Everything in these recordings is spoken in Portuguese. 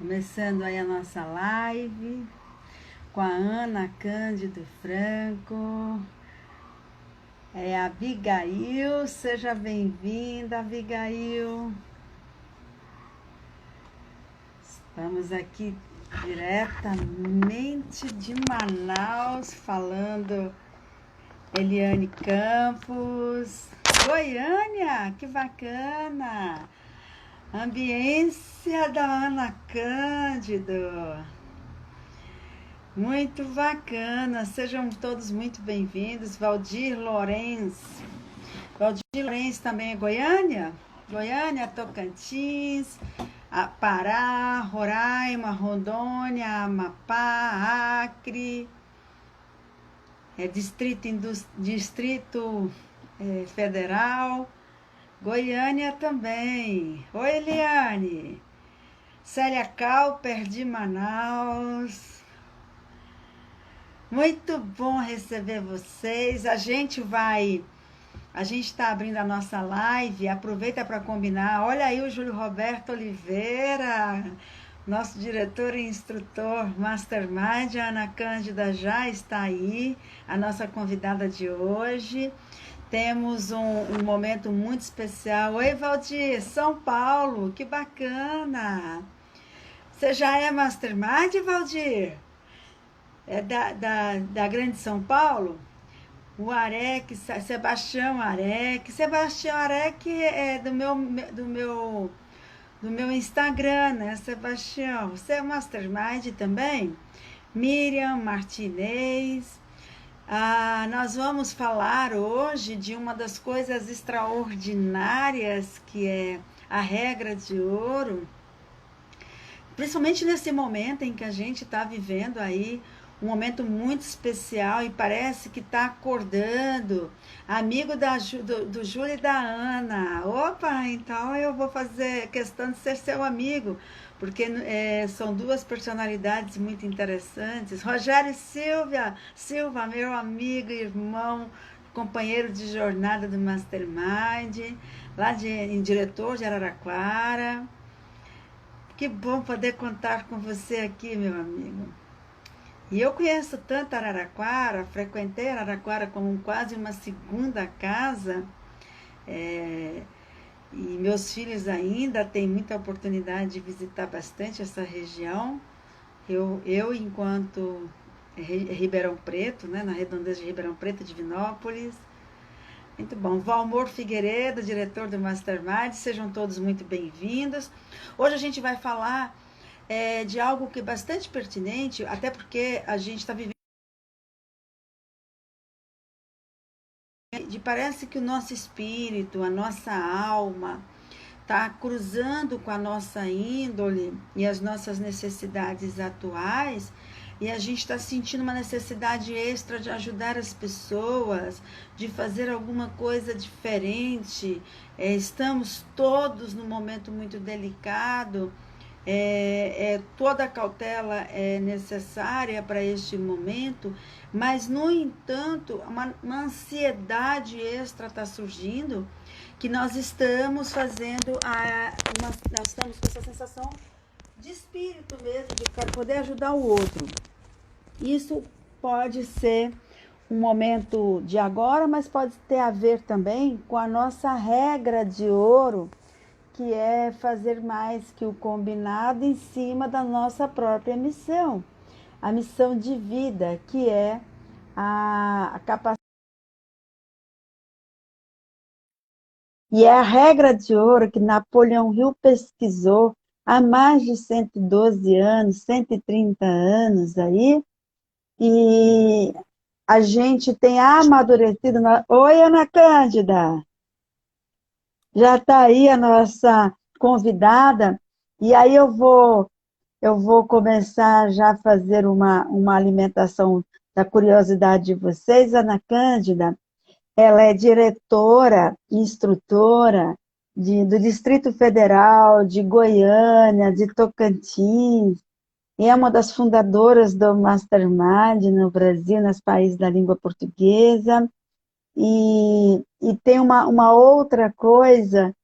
Começando aí a nossa live com a Ana Cândido Franco. É a Abigail, seja bem-vinda, Abigail. Estamos aqui diretamente de Manaus, falando Eliane Campos. Goiânia, que bacana! Ambiência da Ana Cândido. Muito bacana, sejam todos muito bem-vindos. Valdir Lourenço. Valdir Lourenço também é Goiânia? Goiânia, Tocantins, Pará, Roraima, Rondônia, Amapá, Acre, Distrito Federal, Goiânia também. Oi, Eliane. Célia Calper de Manaus. Muito bom receber vocês. A gente está abrindo a nossa live. Aproveita para combinar. Olha aí o Júlio Roberto Oliveira, nosso diretor e instrutor Mastermind. A Ana Cândida já está aí, a nossa convidada de hoje. Temos um momento muito especial. Oi, Valdir, São Paulo, que bacana. Você já é Mastermind, Valdir? É da Grande São Paulo? O Arec, Sebastião Arec. Sebastião Arec é do meu Instagram, né, Sebastião? Você é Mastermind também? Miriam Martinez. Nós vamos falar hoje de uma das coisas extraordinárias que é a regra de ouro, principalmente nesse momento em que a gente está vivendo aí um momento muito especial e parece que está acordando. Amigo do Júlio e da Ana. Opa, então eu vou fazer questão de ser seu amigo, porque são duas personalidades muito interessantes. Rogério Silva, meu amigo, irmão, companheiro de jornada do Mastermind, em diretor de Araraquara. Que bom poder contar com você aqui, meu amigo. E eu conheço tanto Araraquara, frequentei Araraquara como quase uma segunda casa, e meus filhos ainda têm muita oportunidade de visitar bastante essa região. Eu enquanto Ribeirão Preto, né, na redondeza de Ribeirão Preto, Divinópolis. Muito bom. Valmor Figueiredo, diretor do Mastermind, sejam todos muito bem-vindos. Hoje a gente vai falar de algo que é bastante pertinente, até porque a gente está vivendo. Parece que o nosso espírito, a nossa alma, está cruzando com a nossa índole e as nossas necessidades atuais, e a gente está sentindo uma necessidade extra de ajudar as pessoas, de fazer alguma coisa diferente. Estamos todos num momento muito delicado. Toda a cautela é necessária para este momento, mas, no entanto, uma ansiedade extra está surgindo, que nós estamos fazendo, nós estamos com essa sensação de espírito mesmo, de poder ajudar o outro. Isso pode ser um momento de agora, mas pode ter a ver também com a nossa regra de ouro, que é fazer mais que o combinado em cima da nossa própria missão. A missão de vida, que é a capacidade. E é a regra de ouro que Napoleão Hill pesquisou há mais de 112 anos, 130 anos aí, e a gente tem amadurecido. Oi, Ana Cândida! Já está aí a nossa convidada, e aí eu vou começar já a fazer uma alimentação da curiosidade de vocês. Ana Cândida, ela é diretora, instrutora do Distrito Federal, de Goiânia, de Tocantins, e é uma das fundadoras do Mastermind no Brasil, nos países da língua portuguesa. E tem uma outra coisa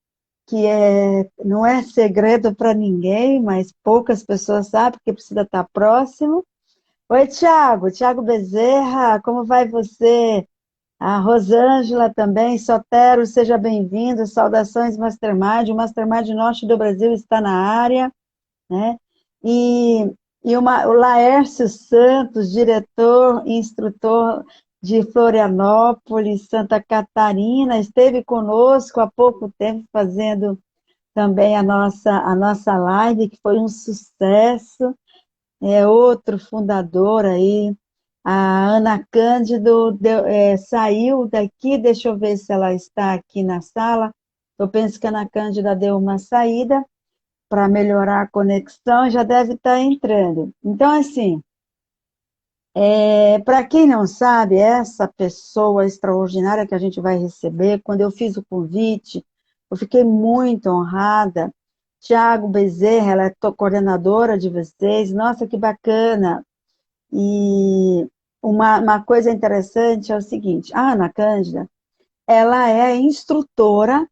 não é segredo para ninguém, mas poucas pessoas sabem, porque precisa estar próximo. Oi, Tiago Bezerra, como vai você? A Rosângela também, Sotero, seja bem-vindo, saudações Mastermind, o Mastermind Norte do Brasil está na área, né? E, o Laércio Santos, diretor e instrutor de Florianópolis, Santa Catarina, esteve conosco há pouco tempo fazendo também a nossa live, que foi um sucesso. É outro fundador aí, a Ana Cândido saiu daqui, deixa eu ver se ela está aqui na sala. Eu penso que a Ana Cândida deu uma saída para melhorar a conexão, já deve estar entrando. Então, assim, para quem não sabe, essa pessoa extraordinária que a gente vai receber, quando eu fiz o convite, eu fiquei muito honrada. Tiago Bezerra, ela é coordenadora de vocês, nossa, que bacana! E uma coisa interessante é o seguinte, a Ana Cândida, ela é instrutora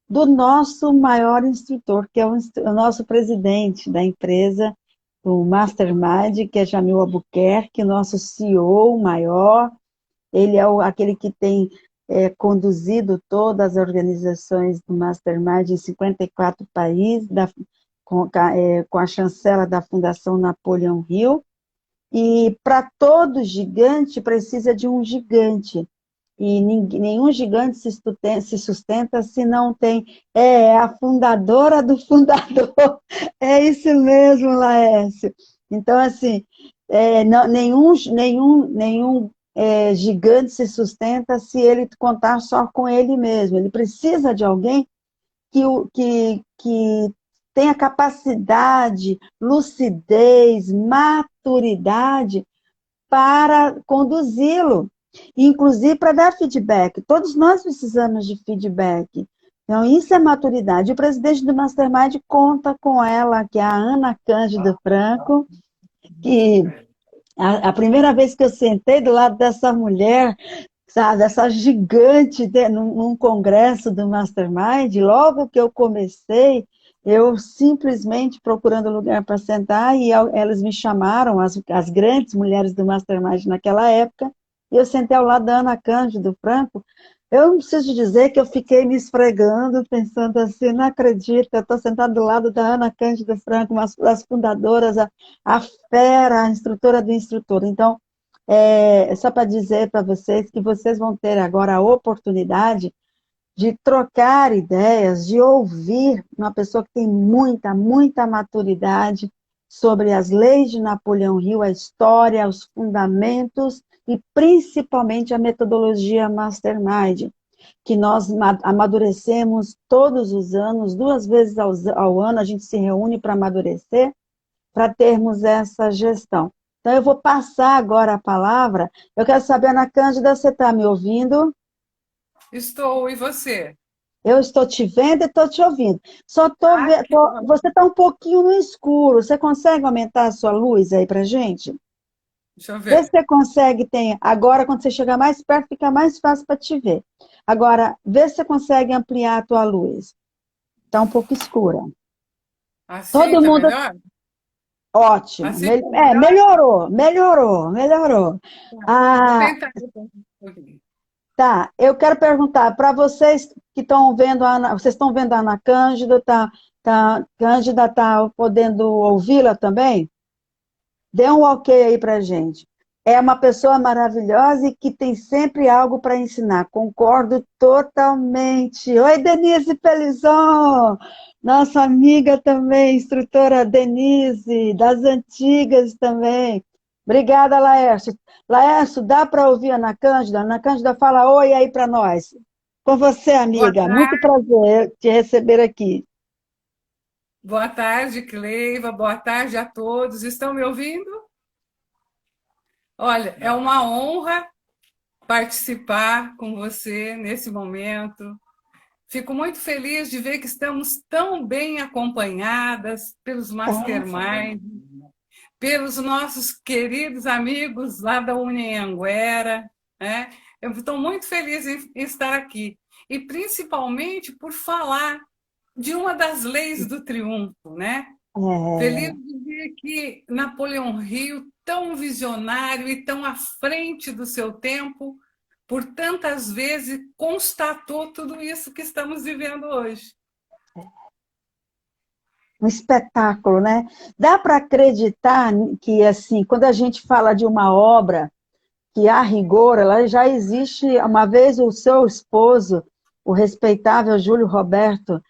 do nosso maior instrutor, que é o nosso presidente da empresa, o Mastermind, que é Jamil Albuquerque, nosso CEO maior. Ele é aquele que tem conduzido todas as organizações do Mastermind em 54 países, com a chancela da Fundação Napoleão Hill. E para todo gigante precisa de um gigante. E nenhum gigante se sustenta se não tem. É a fundadora do fundador. É isso mesmo, Laércio. Então, assim, nenhum gigante se sustenta se ele contar só com ele mesmo. Ele precisa de alguém que tenha capacidade, lucidez, maturidade para conduzi-lo, inclusive para dar feedback. Todos nós precisamos de feedback. Então, isso é maturidade. O presidente do Mastermind conta com ela, que é a Ana Cândido Franco, que a primeira vez que eu sentei do lado dessa mulher, sabe, essa gigante num congresso do Mastermind, logo que eu comecei, eu simplesmente procurando lugar para sentar, e elas me chamaram, as grandes mulheres do Mastermind naquela época, e eu sentei ao lado da Ana Cândido Franco. Eu não preciso dizer que eu fiquei me esfregando, pensando assim, não acredito, eu estou sentada do lado da Ana Cândido Franco, uma das fundadoras, a fera, a instrutora do instrutor. Então, só para dizer para vocês que vocês vão ter agora a oportunidade de trocar ideias, de ouvir uma pessoa que tem muita, muita maturidade sobre as leis de Napoleão Hill, a história, os fundamentos e principalmente a metodologia Mastermind, que nós amadurecemos todos os anos, 2 vezes ao ano a gente se reúne para amadurecer, para termos essa gestão. Então, eu vou passar agora a palavra. Eu quero saber, Ana Cândida, você está me ouvindo? Estou, e você? Eu estou te vendo e estou te ouvindo. Só estou Ah, vendo. que bom. Você está um pouquinho no escuro. Você consegue aumentar a sua luz aí para gente? Deixa eu Vê se ver. você consegue. Agora, quando você chegar mais perto, fica mais fácil para te ver. Agora, vê se você consegue ampliar a tua luz. Está um pouco escura. Assim Todo tá mundo. melhor? Ótimo. Assim tá melhor? Melhorou. Vou Ah, tentar um pouquinho. tá, eu quero perguntar para vocês que estão vendo a Ana, vocês estão vendo a Ana Cândida, Cândida está podendo ouvi-la também? Dê um ok aí para gente. É uma pessoa maravilhosa e que tem sempre algo para ensinar. Concordo totalmente. Oi, Denise Pelizon, nossa amiga também, instrutora Denise, das antigas também. Obrigada, Laércio. Laércio, dá para ouvir a Ana Cândida? Ana Cândida fala oi aí para nós. Com você, Boa amiga. Muito tarde, prazer te receber aqui. boa tarde, Cleiva. Boa tarde a todos. Estão me ouvindo? Olha, é uma honra participar com você nesse momento. Fico muito feliz de ver que estamos tão bem acompanhadas pelos masterminds, pelos nossos queridos amigos lá da Unianguera, né? Eu estou muito feliz em estar aqui, e principalmente por falar de uma das leis do triunfo, né? Feliz É, de ver que Napoleão Hill, tão visionário e tão à frente do seu tempo, por tantas vezes constatou tudo isso que estamos vivendo hoje. um espetáculo, né? Dá para acreditar que, assim, quando a gente fala de uma obra que, a rigor, ela já existe. Uma vez o seu esposo, o respeitável Júlio Roberto,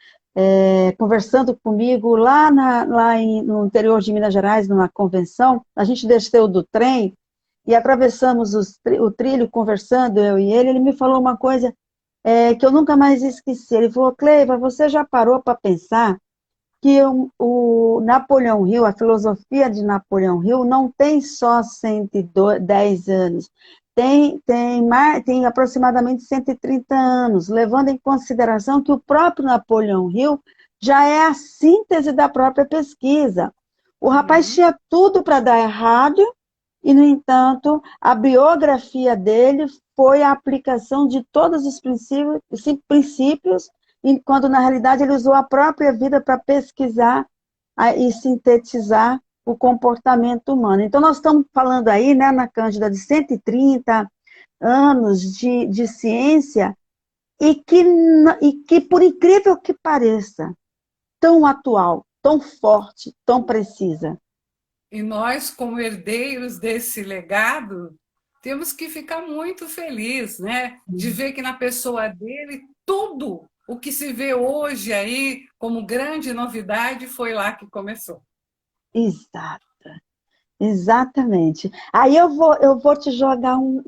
conversando comigo no interior de Minas Gerais, numa convenção, a gente desceu do trem e atravessamos o trilho conversando, eu e ele me falou uma coisa que eu nunca mais esqueci. Ele falou: Cleiva, você já parou para pensar que o Napoleão Hill, a filosofia de Napoleão Hill, não tem só 110 anos, tem aproximadamente 130 anos, levando em consideração que o próprio Napoleão Hill já é a síntese da própria pesquisa. O rapaz Uhum. tinha tudo para dar errado, e, no entanto, a biografia dele foi a aplicação de todos os princípios, quando, na realidade, ele usou a própria vida para pesquisar e sintetizar o comportamento humano. Então, nós estamos falando aí, né, Ana Cândida, de 130 anos de ciência, e que, por incrível que pareça, tão atual, tão forte, tão precisa. E nós, como herdeiros desse legado, temos que ficar muito felizes, né? De ver que na pessoa dele, tudo o que se vê hoje aí como grande novidade foi lá que começou. Exato. Exatamente. Aí eu vou te jogar um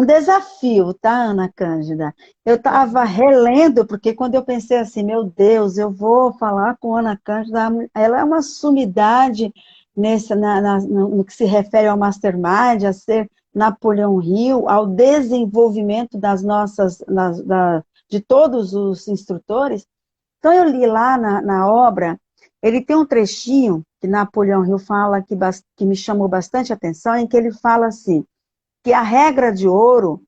desafio, tá, Ana Cândida? Eu estava relendo, porque quando eu pensei assim, meu Deus, eu vou falar com a Ana Cândida, ela é uma sumidade no que se refere ao Mastermind, a ser Napoleão Hill, ao desenvolvimento de todos os instrutores. Então, eu li lá na obra, ele tem um trechinho que Napoleão Hill fala que me chamou bastante atenção, em que ele fala assim, que a regra de ouro,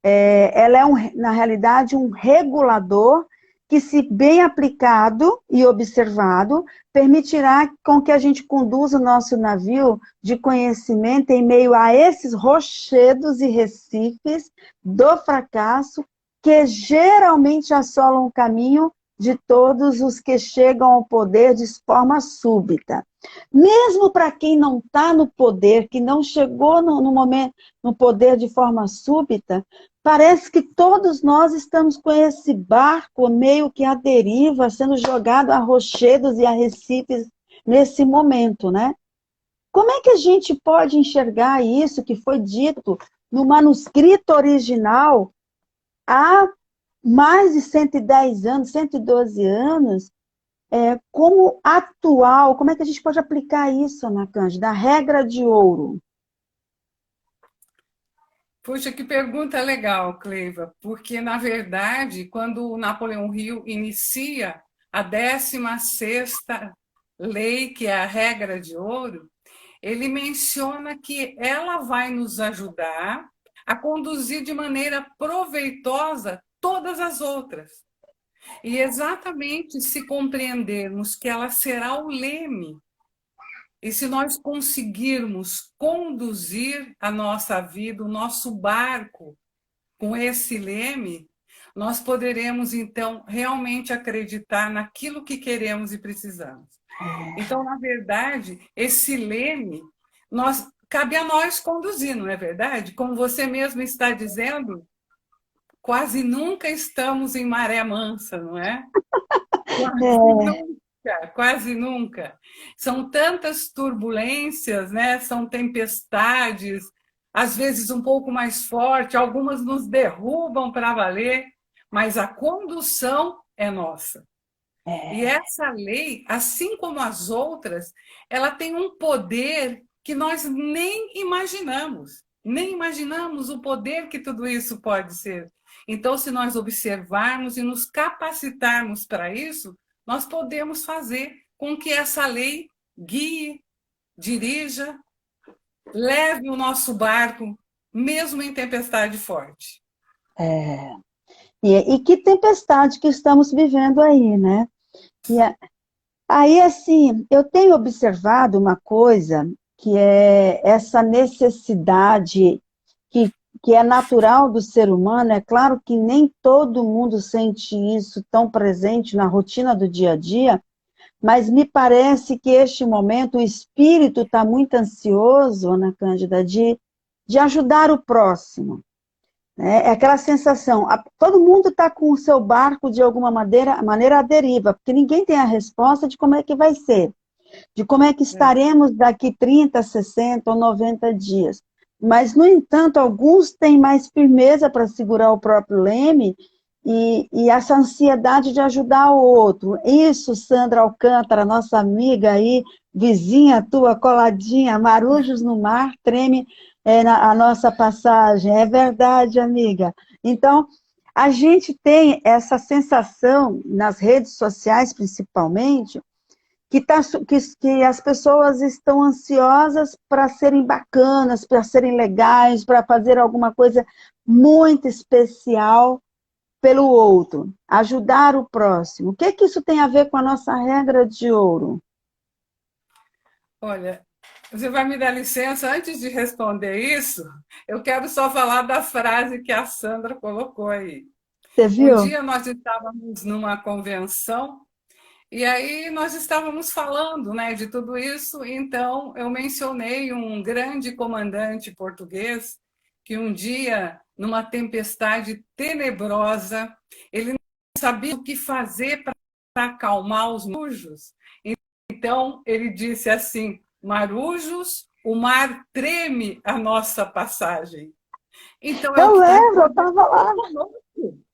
ela é, na realidade, um regulador que, se bem aplicado e observado, permitirá com que a gente conduza o nosso navio de conhecimento em meio a esses rochedos e recifes do fracasso, que geralmente assolam o caminho de todos os que chegam ao poder de forma súbita. Mesmo para quem não está no poder, que não chegou no momento no poder de forma súbita, parece que todos nós estamos com esse barco meio que à deriva, sendo jogado a rochedos e a recifes nesse momento, né? Como é que a gente pode enxergar isso que foi dito no manuscrito original há mais de 110 anos, 112 anos, como atual? Como é que a gente pode aplicar isso, Ana Cândida? A regra de ouro. Puxa, que pergunta legal, Cleiva, porque, na verdade, quando o Napoleão Hill inicia a 16ª lei, que é a regra de ouro, ele menciona que ela vai nos ajudar a conduzir de maneira proveitosa todas as outras. E exatamente se compreendermos que ela será o leme, e se nós conseguirmos conduzir a nossa vida, o nosso barco, com esse leme, nós poderemos, então, realmente acreditar naquilo que queremos e precisamos. Então, na verdade, esse leme, cabe a nós conduzir, não é verdade? Como você mesmo está dizendo, quase nunca estamos em maré mansa, não é? Quase nunca, quase nunca. São tantas turbulências, né? São tempestades, às vezes um pouco mais forte, algumas nos derrubam para valer, mas a condução é nossa. E essa lei, assim como as outras, ela tem um poder que nós nem imaginamos o poder que tudo isso pode ser. Então, se nós observarmos e nos capacitarmos para isso, nós podemos fazer com que essa lei guie, dirija, leve o nosso barco, mesmo em tempestade forte. E que tempestade que estamos vivendo aí, né? E aí, assim, eu tenho observado uma coisa que é essa necessidade que, que é natural do ser humano. É claro que nem todo mundo sente isso tão presente na rotina do dia a dia, mas me parece que este momento o espírito está muito ansioso, Ana Cândida, de ajudar o próximo. Né? É aquela sensação, todo mundo está com o seu barco de alguma maneira à deriva, porque ninguém tem a resposta de como é que vai ser, de como é que estaremos daqui 30, 60 ou 90 dias. Mas, no entanto, alguns têm mais firmeza para segurar o próprio leme e essa ansiedade de ajudar o outro. Isso, Sandra Alcântara, nossa amiga aí, vizinha tua, coladinha, Marujos no Mar, treme a nossa passagem. É verdade, amiga. Então, a gente tem essa sensação, nas redes sociais principalmente, que as pessoas estão ansiosas para serem bacanas, para serem legais, para fazer alguma coisa muito especial pelo outro, ajudar o próximo. O que isso tem a ver com a nossa regra de ouro? Olha, você vai me dar licença, antes de responder isso, eu quero só falar da frase que a Sandra colocou aí. Você Um viu? dia nós estávamos numa convenção e aí nós estávamos falando, né, de tudo isso, então eu mencionei um grande comandante português que um dia, numa tempestade tenebrosa, ele não sabia o que fazer para acalmar os marujos. Então ele disse assim: Marujos, o mar treme a nossa passagem. Então é o Eu que está lembro, eu estava lá.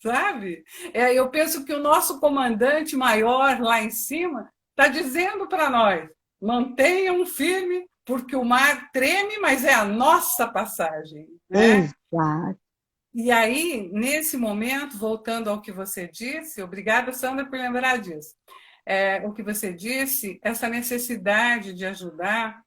sabe? Eu penso que o nosso comandante maior lá em cima está dizendo para nós: mantenham firme, porque o mar treme, mas é a nossa passagem, né? Exato. E aí, nesse momento, voltando ao que você disse, obrigada, Sandra, por lembrar disso. O que você disse, essa necessidade de ajudar,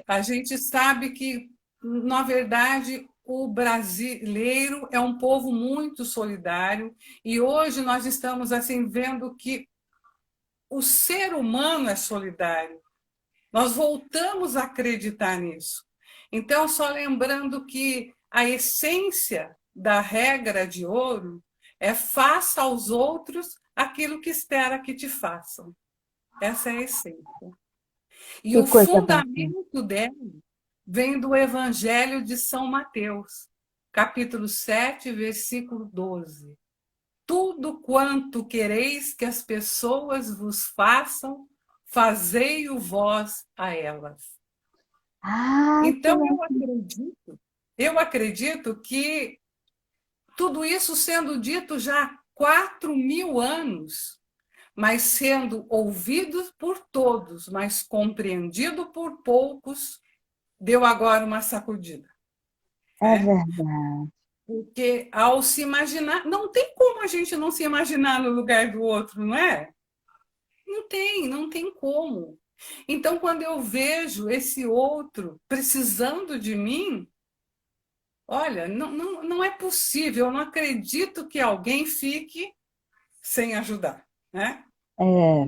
a gente sabe que, na verdade, o brasileiro é um povo muito solidário e hoje nós estamos assim vendo que o ser humano é solidário. Nós voltamos a acreditar nisso. Então, só lembrando que a essência da regra de ouro é faça aos outros aquilo que espera que te façam. Essa é a essência. E Que o coisa bacana. fundamento dela vem do Evangelho de São Mateus, capítulo 7, versículo 12. Tudo quanto quereis que as pessoas vos façam, fazei-o vós a elas. Ah, que Então, legal. eu acredito que tudo isso sendo dito já há 4.000 anos, mas sendo ouvido por todos, mas compreendido por poucos, deu agora uma sacudida. É verdade. Porque ao se imaginar, não tem como a gente não se imaginar no lugar do outro, não é? Não tem como. Então, quando eu vejo esse outro precisando de mim, olha, não é possível, eu não acredito que alguém fique sem ajudar, né? É.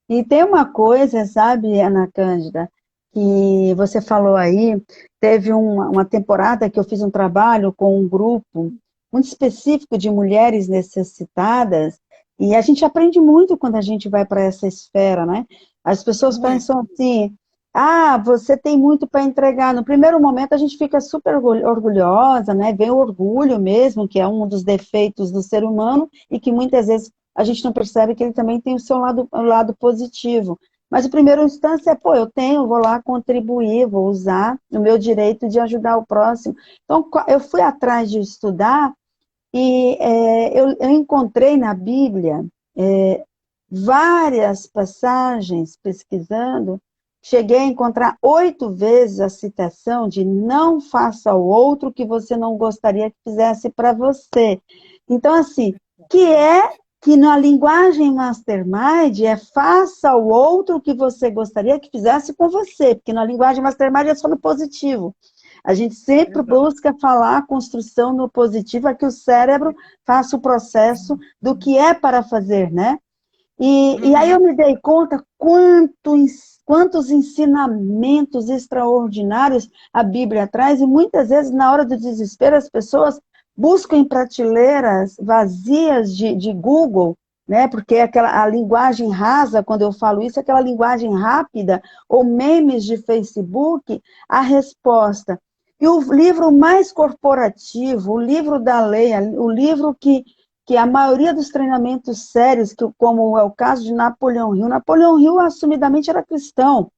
E tem uma coisa, sabe, Ana Cândida, que você falou aí, teve uma temporada que eu fiz um trabalho com um grupo muito específico de mulheres necessitadas, e a gente aprende muito quando a gente vai para essa esfera, né? As pessoas Muito. pensam assim, ah, você tem muito para entregar. No primeiro momento a gente fica super orgulhosa, né? Vem o orgulho mesmo, que é um dos defeitos do ser humano, e que muitas vezes a gente não percebe que ele também tem o lado positivo. Mas a primeira instância é, pô, eu tenho, vou lá contribuir, vou usar o meu direito de ajudar o próximo. Então, eu fui atrás de estudar e eu encontrei na Bíblia várias passagens, pesquisando, cheguei a encontrar 8 vezes a citação de não faça ao outro o que você não gostaria que fizesse para você. Então, assim, que na linguagem Mastermind é faça ao outro o que você gostaria que fizesse com você, porque na linguagem Mastermind é só no positivo. A gente sempre Exato. busca falar a construção no positivo, para que o cérebro faça o processo do que é para fazer, né? E aí eu Uhum. me dei conta quantos ensinamentos extraordinários a Bíblia traz, e muitas vezes, na hora do desespero, as pessoas buscam em prateleiras vazias de Google, né? Porque a linguagem rasa, quando eu falo isso, é aquela linguagem rápida, ou memes de Facebook, a resposta. E o livro mais corporativo, o livro da lei, o livro que a maioria dos treinamentos sérios, como é o caso de Napoleão Hill assumidamente era cristão.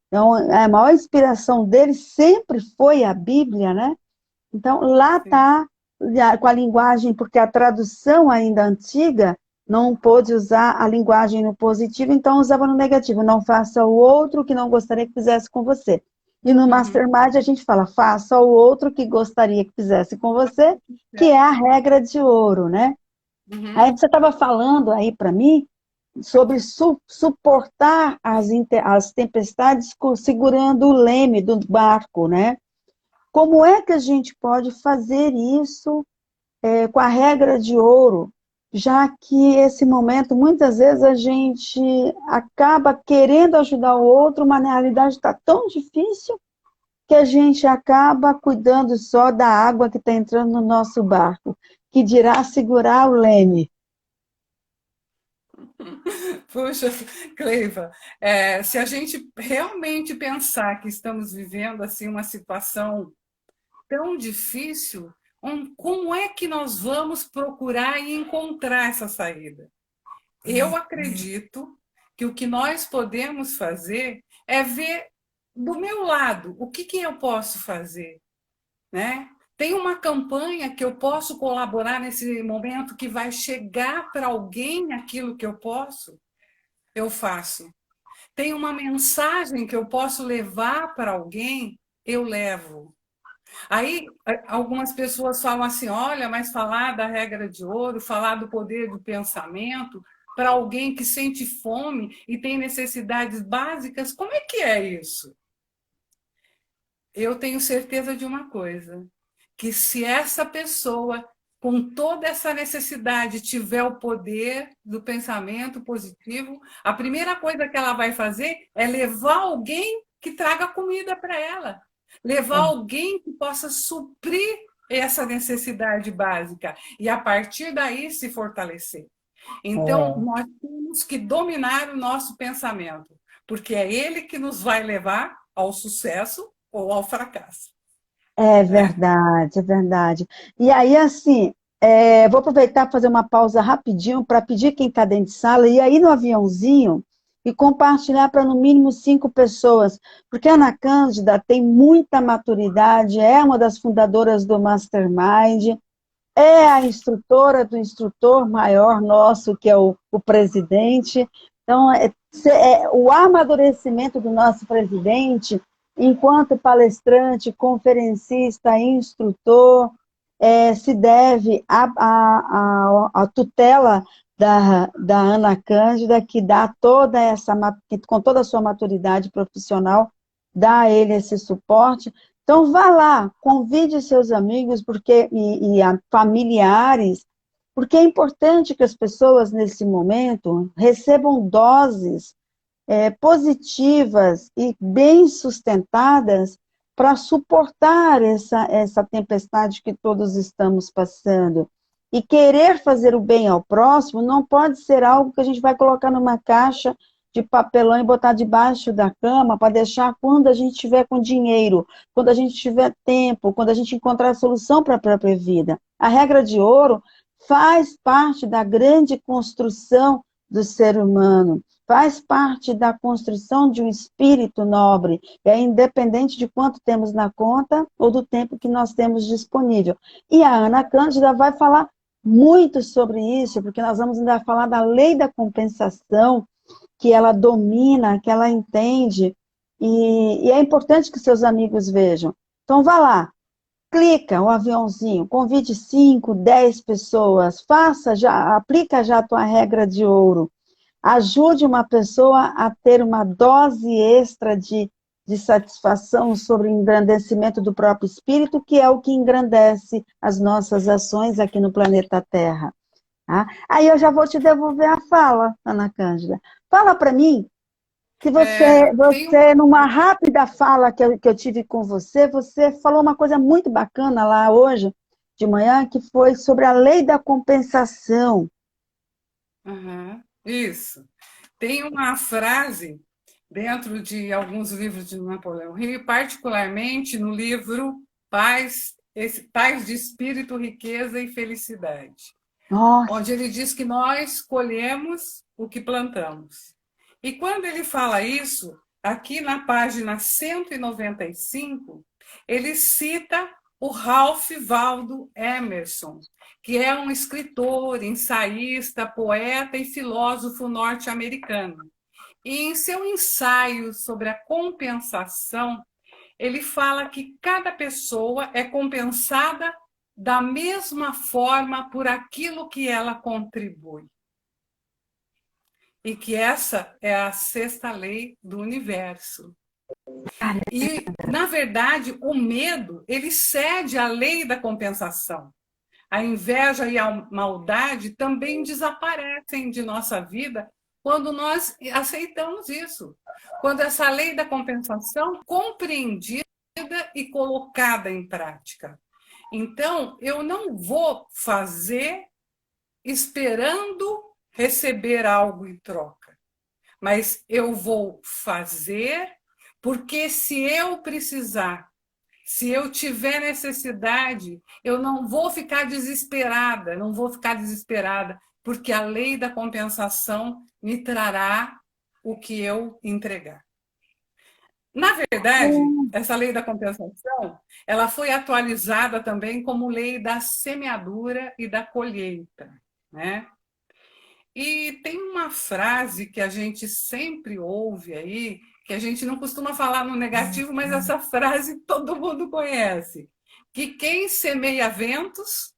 Então, a maior inspiração dele sempre foi a Bíblia, né? Então, lá Sim. está, com a linguagem, porque a tradução ainda antiga não pôde usar a linguagem no positivo, então usava no negativo. Não faça o outro que não gostaria que fizesse com você. E no Uhum. Mastermind a gente fala, faça o outro que gostaria que fizesse com você, que é a regra de ouro, né? Aí Uhum. você estava falando aí para mim sobre suportar as tempestades segurando o leme do barco, né? Como é que a gente pode fazer isso com a regra de ouro? Já que esse momento, muitas vezes, a gente acaba querendo ajudar o outro, mas na realidade está tão difícil que a gente acaba cuidando só da água que está entrando no nosso barco, que dirá segurar o leme. Puxa, Cleiva, se a gente realmente pensar que estamos vivendo assim uma situação tão difícil, como é que nós vamos procurar e encontrar essa saída? Eu acredito que o que nós podemos fazer é ver do meu lado o que eu posso fazer, né? Tem uma campanha que eu posso colaborar nesse momento que vai chegar para alguém aquilo que eu posso, eu faço. Tem uma mensagem que eu posso levar para alguém, eu levo. Aí algumas pessoas falam assim: olha, mas falar da regra de ouro, falar do poder do pensamento, para alguém que sente fome e tem necessidades básicas, como é que é isso? Eu tenho certeza de uma coisa, que se essa pessoa, com toda essa necessidade, tiver o poder do pensamento positivo, a primeira coisa que ela vai fazer é levar alguém que traga comida para ela, levar alguém que possa suprir essa necessidade básica e a partir daí se fortalecer. Então, É. nós temos que dominar o nosso pensamento, porque é ele que nos vai levar ao sucesso ou ao fracasso, É né? verdade, é verdade. E aí, assim, vou aproveitar para fazer uma pausa rapidinho para pedir quem está dentro de sala e aí no aviãozinho e compartilhar para no mínimo 5 pessoas, porque a Ana Cândida tem muita maturidade, é uma das fundadoras do Mastermind, é a instrutora do instrutor maior nosso, que é o presidente. Então, o amadurecimento do nosso presidente, enquanto palestrante, conferencista, instrutor, se deve à tutela da Ana Cândida, que dá com toda a sua maturidade profissional, dá a ele esse suporte. Então, vá lá, convide seus amigos e familiares, porque é importante que as pessoas, nesse momento, recebam doses positivas e bem sustentadas para suportar essa tempestade que todos estamos passando. E querer fazer o bem ao próximo não pode ser algo que a gente vai colocar numa caixa de papelão e botar debaixo da cama para deixar quando a gente tiver com dinheiro, quando a gente tiver tempo, quando a gente encontrar a solução para a própria vida. A regra de ouro faz parte da grande construção do ser humano, faz parte da construção de um espírito nobre, é independente de quanto temos na conta ou do tempo que nós temos disponível. E a Ana Cândida vai falar muito sobre isso, porque nós vamos ainda falar da lei da compensação, que ela domina, que ela entende, e é importante que seus amigos vejam. Então, vá lá, clica o aviãozinho, convide 5, 10 pessoas, faça já, aplica já a tua regra de ouro, ajude uma pessoa a ter uma dose extra de satisfação sobre o engrandecimento do próprio espírito, que é o que engrandece as nossas ações aqui no planeta Terra. Tá? Aí eu já vou te devolver a fala, Ana Cândida. Fala para mim, que você numa rápida fala que eu tive com você falou uma coisa muito bacana lá hoje, de manhã, que foi sobre a lei da compensação. Uhum, isso. Tem uma frase dentro de alguns livros de Napoleão Hill, particularmente no livro Paz de Espírito, Riqueza e Felicidade, Nossa. onde ele diz que nós colhemos o que plantamos. E quando ele fala isso, aqui na página 195, ele cita o Ralph Waldo Emerson, que é um escritor, ensaísta, poeta e filósofo norte-americano. E em seu ensaio sobre a compensação, ele fala que cada pessoa é compensada da mesma forma por aquilo que ela contribui. E que essa é a sexta lei do universo. E, na verdade, o medo, ele cede à lei da compensação. A inveja e a maldade também desaparecem de nossa vida quando nós aceitamos isso. Quando essa lei da compensação é compreendida e colocada em prática. Então, eu não vou fazer esperando receber algo em troca, mas eu vou fazer porque se eu precisar, se eu tiver necessidade, eu não vou ficar desesperada, porque a lei da compensação me trará o que eu entregar. Na verdade, essa lei da compensação, ela foi atualizada também como lei da semeadura e da colheita, né? E tem uma frase que a gente sempre ouve aí, que a gente não costuma falar no negativo, mas essa frase todo mundo conhece, que quem semeia ventos,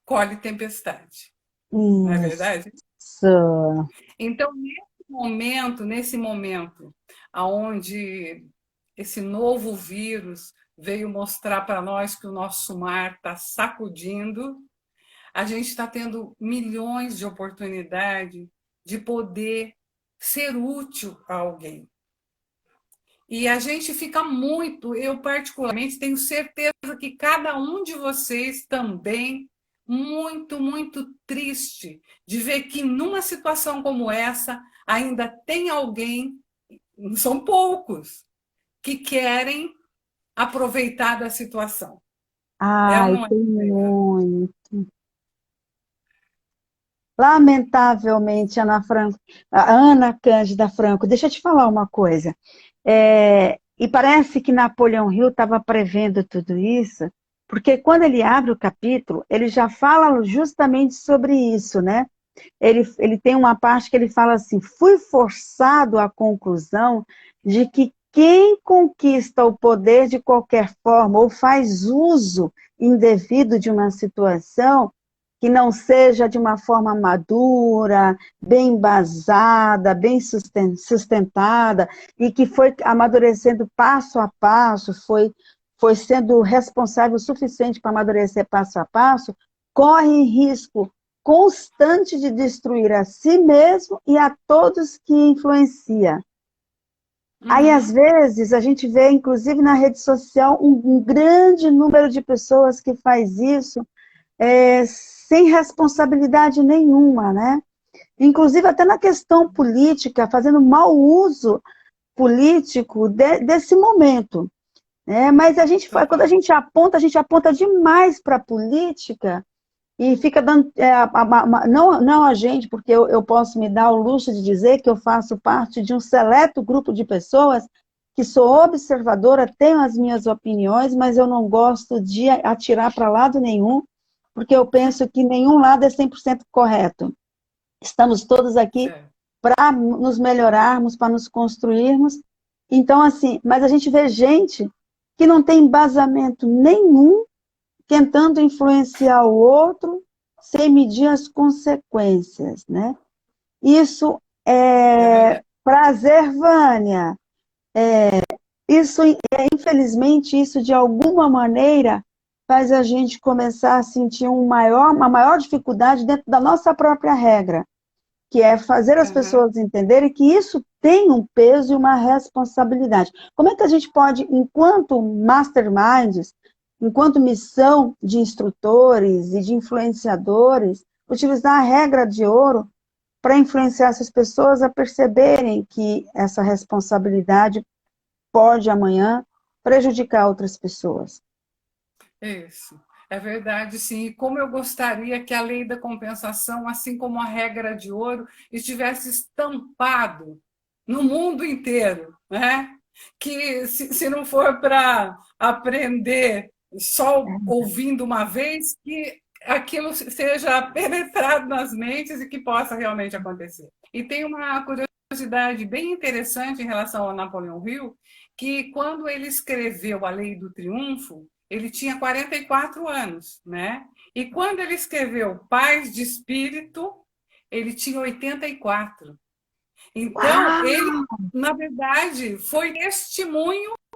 colhe tempestade. Não é verdade? Então, nesse momento, onde esse novo vírus veio mostrar para nós que o nosso mar está sacudindo, a gente está tendo milhões de oportunidades de poder ser útil a alguém. E a gente fica eu particularmente tenho certeza que cada um de vocês também muito, muito triste de ver que numa situação como essa ainda tem alguém, não são poucos, que querem aproveitar da situação. Ai, tem muito. Lamentavelmente, Ana Cândida Franco, deixa eu te falar uma coisa. E parece que Napoleão Hill estava prevendo tudo isso, porque quando ele abre o capítulo, ele já fala justamente sobre isso, né? Ele tem uma parte que ele fala assim: fui forçado à conclusão de que quem conquista o poder de qualquer forma ou faz uso indevido de uma situação que não seja de uma forma madura, bem embasada, bem sustentada, e que foi amadurecendo passo a passo, foi sendo responsável o suficiente para amadurecer passo a passo, corre risco constante de destruir a si mesmo e a todos que influencia. Aí, às vezes, a gente vê, inclusive na rede social, um grande número de pessoas que faz isso sem responsabilidade nenhuma, né? Inclusive até na questão política, fazendo mau uso político desse momento. Né? Mas quando a gente aponta demais para a política e fica dando... não a gente, porque eu posso me dar o luxo de dizer que eu faço parte de um seleto grupo de pessoas que sou observadora, tenho as minhas opiniões, mas eu não gosto de atirar para lado nenhum, porque eu penso que nenhum lado é 100% correto. Estamos todos aqui para nos melhorarmos, para nos construirmos. Então, assim, mas a gente vê gente que não tem embasamento nenhum, tentando influenciar o outro, sem medir as consequências, né? Isso é prazer, Vânia. isso, infelizmente, isso de alguma maneira faz a gente começar a sentir uma maior dificuldade dentro da nossa própria regra, que é fazer as Aham. pessoas entenderem que isso tem um peso e uma responsabilidade. Como é que a gente pode, enquanto masterminds, enquanto missão de instrutores e de influenciadores, utilizar a regra de ouro para influenciar essas pessoas a perceberem que essa responsabilidade pode amanhã prejudicar outras pessoas? Isso, é verdade, sim. E como eu gostaria que a lei da compensação, assim como a regra de ouro, estivesse estampado no mundo inteiro, né? Que se não for para aprender só ouvindo uma vez, que aquilo seja penetrado nas mentes e que possa realmente acontecer. E tem uma curiosidade bem interessante em relação a Napoleão Hill, que quando ele escreveu a Lei do Triunfo, ele tinha 44 anos, né? E quando ele escreveu Paz de Espírito, ele tinha 84. Então, ele, Uau! na verdade,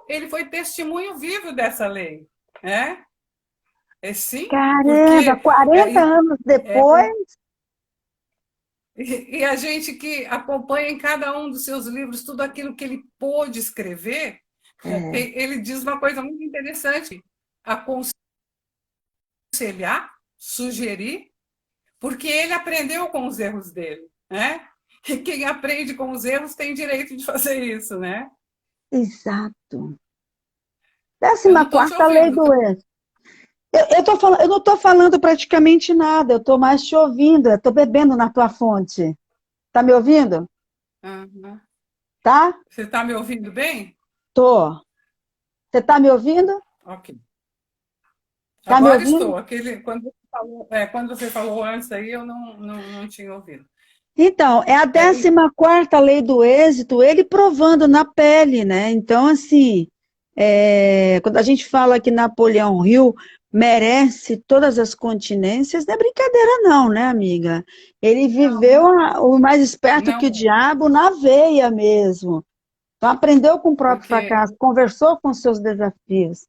ele foi testemunho vivo dessa lei, né? É sim, Caramba, porque 40 anos é, depois? e a gente que acompanha em cada um dos seus livros tudo aquilo que ele pôde escrever, É, ele diz uma coisa muito interessante: aconselhar, sugerir, porque ele aprendeu com os erros dele, né? E quem aprende com os erros tem direito de fazer isso, né? exato. Eu não estou te 14ª lei ouvindo. do ex. Eu não estou falando praticamente nada, eu estou mais te ouvindo, eu estou bebendo na tua fonte. Tá me ouvindo? Uhum. Tá? Você está me ouvindo bem? Tô. Você tá me ouvindo? Ok. Tá me Agora ouvindo? estou. Quando você falou antes aí, eu não tinha ouvido. Então, é a É, 14ª lei do êxito, ele provando na pele, né? Então, assim, quando a gente fala que Napoleão Hill merece todas as continências, não é brincadeira não, né, amiga? Ele viveu o mais esperto que o não, diabo na veia mesmo. Então, aprendeu com o próprio porque fracasso, conversou com seus desafios.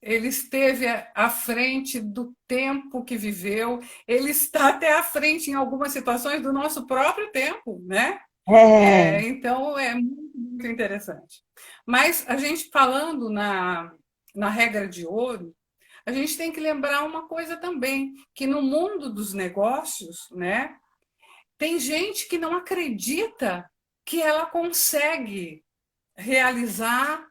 ele esteve à frente do tempo que viveu, ele está até à frente em algumas situações do nosso próprio tempo, né? É, Então é muito interessante. Mas a gente falando na regra de ouro, a gente tem que lembrar uma coisa também, que no mundo dos negócios, né, tem gente que não acredita que ela consegue realizar,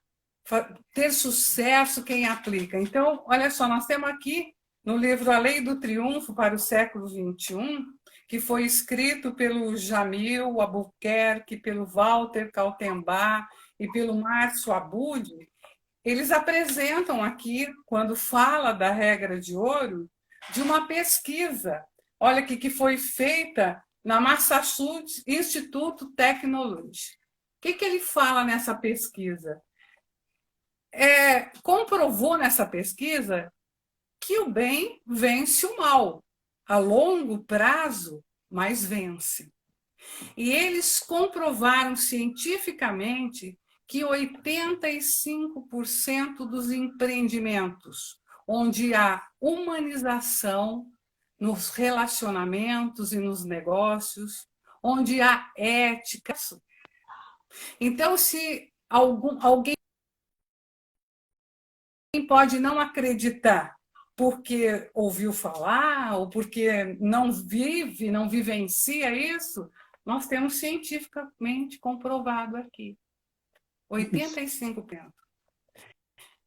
ter sucesso quem aplica. Então, olha só, nós temos aqui no livro A Lei do Triunfo para o século XXI, que foi escrito pelo Jamil Albuquerque, pelo Walter Kaltenbach e pelo Márcio Abud. Eles apresentam aqui, quando fala da regra de ouro, de uma pesquisa, olha aqui, que foi feita na Massachusetts Institute Technology. O que ele fala nessa pesquisa? Comprovou nessa pesquisa que o bem vence o mal. A longo prazo, mas vence. E eles comprovaram cientificamente que 85% dos empreendimentos onde há humanização nos relacionamentos e nos negócios, onde há ética. Então, se alguém pode não acreditar porque ouviu falar ou porque não vivencia isso, nós temos cientificamente comprovado aqui. 85%.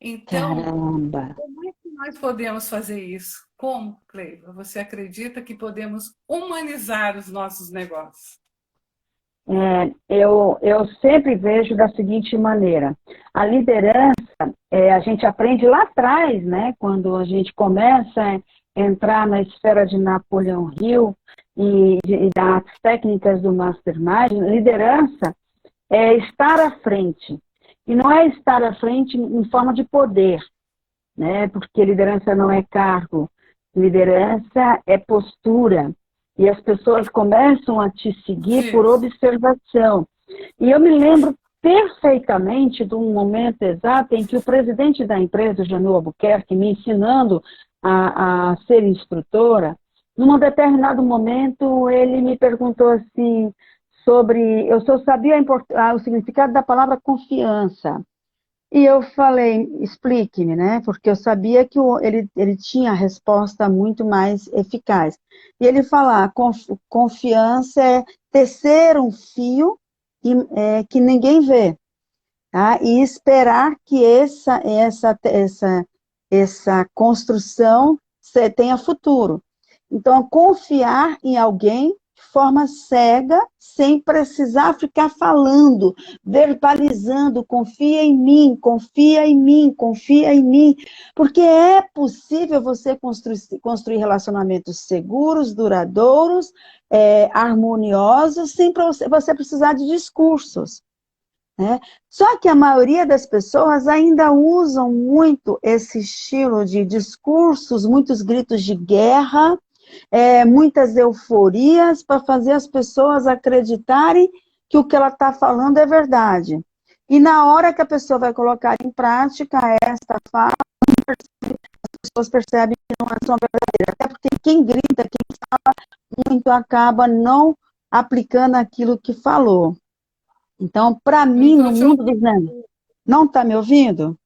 Então, caramba. como é que nós podemos fazer isso? Como, Cleiva? Você acredita que podemos humanizar os nossos negócios? Eu sempre vejo da seguinte maneira: a liderança, a gente aprende lá atrás, né, quando a gente começa a entrar na esfera de Napoleão Hill e das técnicas do Mastermind. Liderança é estar à frente, e não é estar à frente em forma de poder, né, porque liderança não é cargo, liderança é postura. E as pessoas começam a te seguir por Isso. observação. E eu me lembro perfeitamente de um momento exato em que o presidente da empresa, Jamil Albuquerque, me ensinando a ser instrutora, num determinado momento ele me perguntou assim sobre, eu só sabia o significado da palavra confiança. E eu falei, explique-me, né? Porque eu sabia que ele tinha a resposta muito mais eficaz. E ele fala, confiança é tecer um fio que ninguém vê, tá? E esperar que essa construção tenha futuro. Então, confiar em alguém de forma cega, sem precisar ficar falando, verbalizando, confia em mim, confia em mim, confia em mim, porque é possível você construir relacionamentos seguros, duradouros, harmoniosos, sem você precisar de discursos. Né? Só que a maioria das pessoas ainda usam muito esse estilo de discursos, muitos gritos de guerra, muitas euforias para fazer as pessoas acreditarem que o que ela está falando é verdade. E na hora que a pessoa vai colocar em prática esta fala, as pessoas percebem que não é só verdadeira. Até porque quem grita, quem fala muito, acaba não aplicando aquilo que falou. Então, para mim, no mundo dos negócios, não está me ouvindo?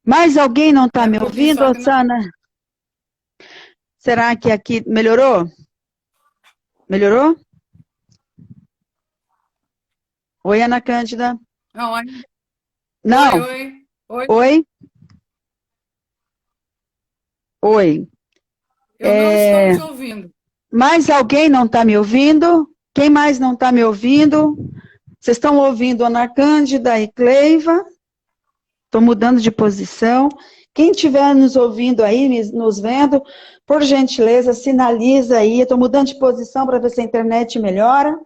Mais alguém não está me ouvindo, Osana? Será que aqui melhorou? Melhorou? Oi, Ana Cândida. Não. Oi? Oi. Eu não estou te ouvindo. Mais alguém não está me ouvindo? Quem mais não está me ouvindo? Vocês estão ouvindo Ana Cândida e Cleiva? Estou mudando de posição. Quem estiver nos ouvindo aí, nos vendo, por gentileza, sinaliza aí. Estou mudando de posição para ver se a internet melhora.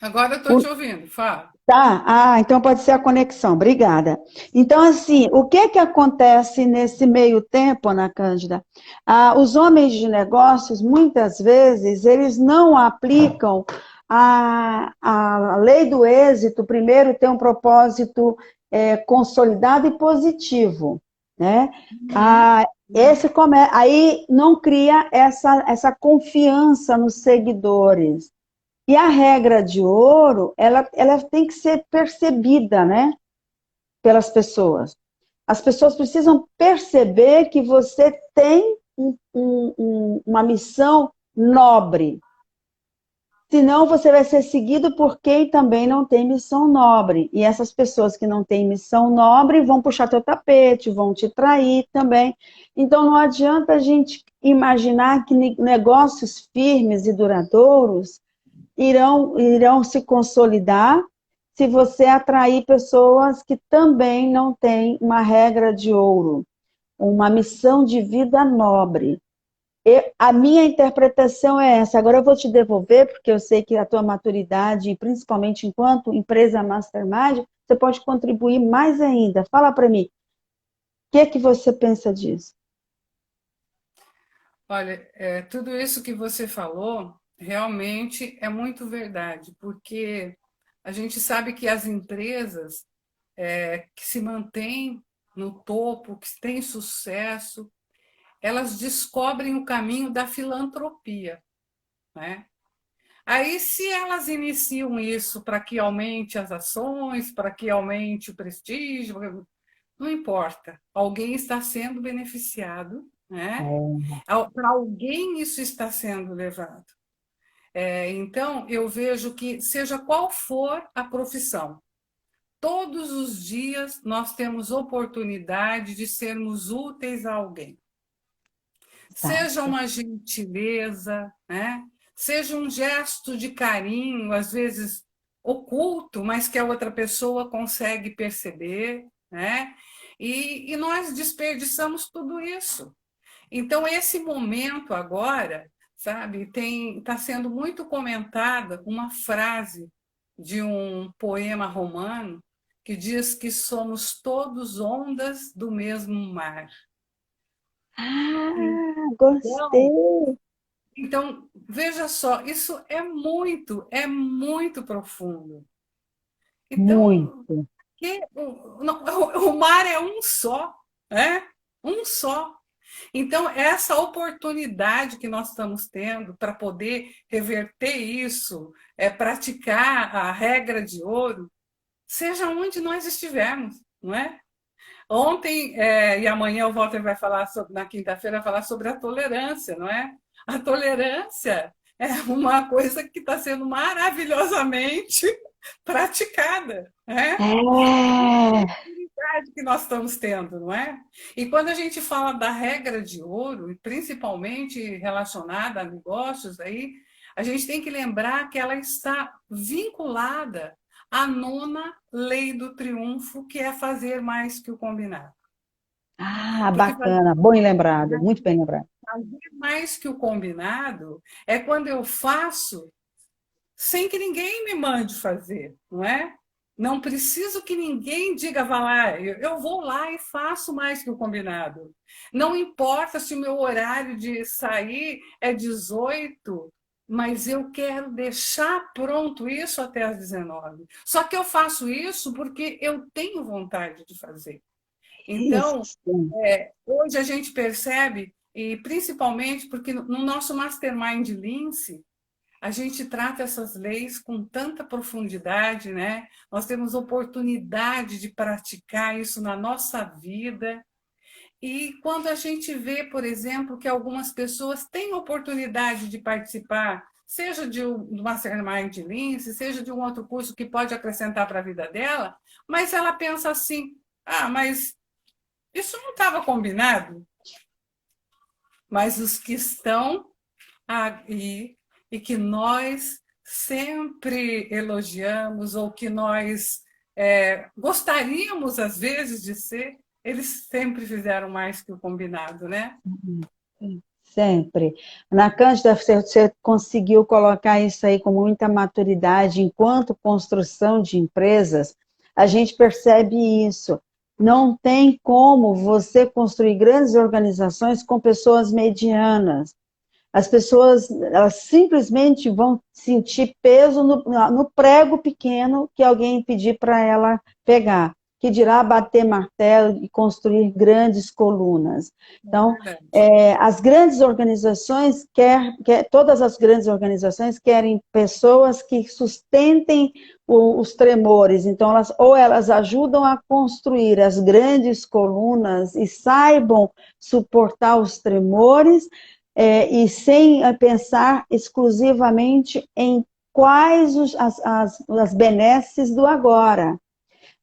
Agora eu estou te ouvindo, fala. Tá, então pode ser a conexão, obrigada. Então, assim, o que acontece nesse meio tempo, Ana Cândida? Os homens de negócios, muitas vezes, eles não aplicam a lei do êxito, primeiro ter um propósito consolidado e positivo, né? Aí não cria essa confiança nos seguidores. E a regra de ouro, ela tem que ser percebida, né, pelas pessoas. As pessoas precisam perceber que você tem uma missão nobre. Senão você vai ser seguido por quem também não tem missão nobre. E essas pessoas que não têm missão nobre vão puxar teu tapete, vão te trair também. Então não adianta a gente imaginar que negócios firmes e duradouros irão se consolidar se você atrair pessoas que também não têm uma regra de ouro, uma missão de vida nobre. A minha interpretação é essa. Agora eu vou te devolver, porque eu sei que a tua maturidade, principalmente enquanto empresa Mastermind, você pode contribuir mais ainda. Fala para mim, o que você pensa disso? Olha, tudo isso que você falou realmente é muito verdade, porque a gente sabe que as empresas que se mantêm no topo, que têm sucesso, elas descobrem o caminho da filantropia, né? Aí, se elas iniciam isso para que aumente as ações, para que aumente o prestígio, não importa, alguém está sendo beneficiado, né? Para alguém isso está sendo levado. Então, eu vejo que, seja qual for a profissão, todos os dias nós temos oportunidade de sermos úteis a alguém. Seja uma gentileza, né? Seja um gesto de carinho, às vezes oculto, mas que a outra pessoa consegue perceber, né? E nós desperdiçamos tudo isso. Então, esse momento agora, sabe, está sendo muito comentada uma frase de um poema romano que diz que somos todos ondas do mesmo mar. Gostei! Então, veja só, isso é muito profundo. Então, muito. o mar é um só, né? Um só. Então, essa oportunidade que nós estamos tendo para poder reverter isso, praticar a regra de ouro, seja onde nós estivermos, não é? Ontem e amanhã o Walter vai falar sobre, na quinta-feira, vai falar sobre a tolerância, não é? A tolerância é uma coisa que está sendo maravilhosamente praticada, né? É, Que nós estamos tendo, não é? E quando a gente fala da regra de ouro, e principalmente relacionada a negócios, aí, a gente tem que lembrar que ela está vinculada à nona lei do triunfo, que é fazer mais que o combinado. Porque bacana, bem lembrado, muito bem lembrado. fazer mais que o combinado é quando eu faço sem que ninguém me mande fazer, não é? Não preciso que ninguém diga, vá lá, eu vou lá e faço mais que o combinado. Não importa se o meu horário de sair é 18, mas eu quero deixar pronto isso até às 19. Só que eu faço isso porque eu tenho vontade de fazer. Isso. Então, hoje a gente percebe, e principalmente porque no nosso Mastermind Lince, a gente trata essas leis com tanta profundidade, né? Nós temos oportunidade de praticar isso na nossa vida. E quando a gente vê, por exemplo, que algumas pessoas têm oportunidade de participar, seja do Mastermind Lince, seja de um outro curso que pode acrescentar para a vida dela, mas ela pensa assim: ah, mas isso não estava combinado. Mas os que estão aí e que nós sempre elogiamos ou que nós gostaríamos, às vezes, de ser, eles sempre fizeram mais que o combinado, né? Sempre. Na Cândida, você conseguiu colocar isso aí com muita maturidade. Enquanto construção de empresas, a gente percebe isso. Não tem como você construir grandes organizações com pessoas medianas. As pessoas, elas simplesmente vão sentir peso no prego pequeno que alguém pedir para ela pegar, que dirá bater martelo e construir grandes colunas. Então, as grandes organizações, todas as grandes organizações querem pessoas que sustentem os tremores. Então, elas ajudam a construir as grandes colunas e saibam suportar os tremores, e sem pensar exclusivamente em quais as benesses do agora.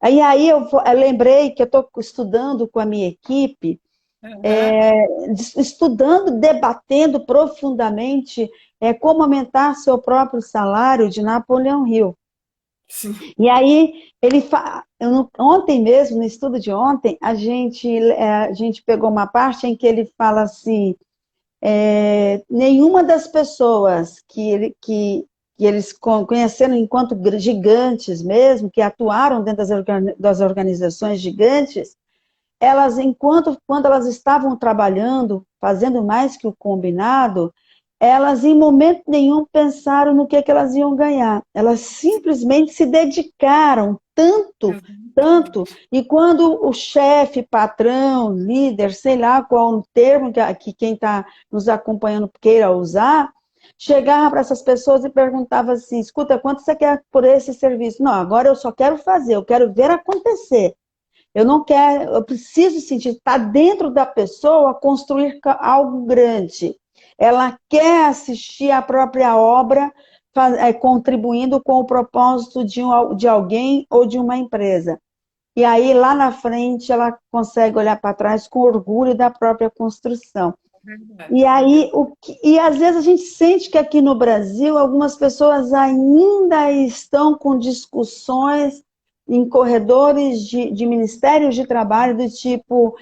Aí eu lembrei que eu estou estudando com a minha equipe, estudando, debatendo profundamente como aumentar seu próprio salário de Napoleão Hill. Sim. E aí, ontem mesmo, no estudo de ontem, a gente pegou uma parte em que ele fala assim: nenhuma das pessoas que eles conheceram enquanto gigantes mesmo, que atuaram dentro das organizações gigantes, quando elas estavam trabalhando, fazendo mais que o combinado, elas em momento nenhum pensaram no que elas iam ganhar. Elas simplesmente se dedicaram tanto, e quando o chefe, patrão, líder, sei lá qual o termo que quem está nos acompanhando queira usar, chegava para essas pessoas e perguntava assim: escuta, quanto você quer por esse serviço? Não, agora eu só quero fazer, eu quero ver acontecer. Eu não quero, eu preciso sentir, está dentro da pessoa construir algo grande. Ela quer assistir a própria obra, contribuindo com o propósito de alguém ou de uma empresa. E aí, lá na frente, ela consegue olhar para trás com orgulho da própria construção. E aí, às vezes a gente sente que aqui no Brasil, algumas pessoas ainda estão com discussões em corredores de ministérios de trabalho, do tipo,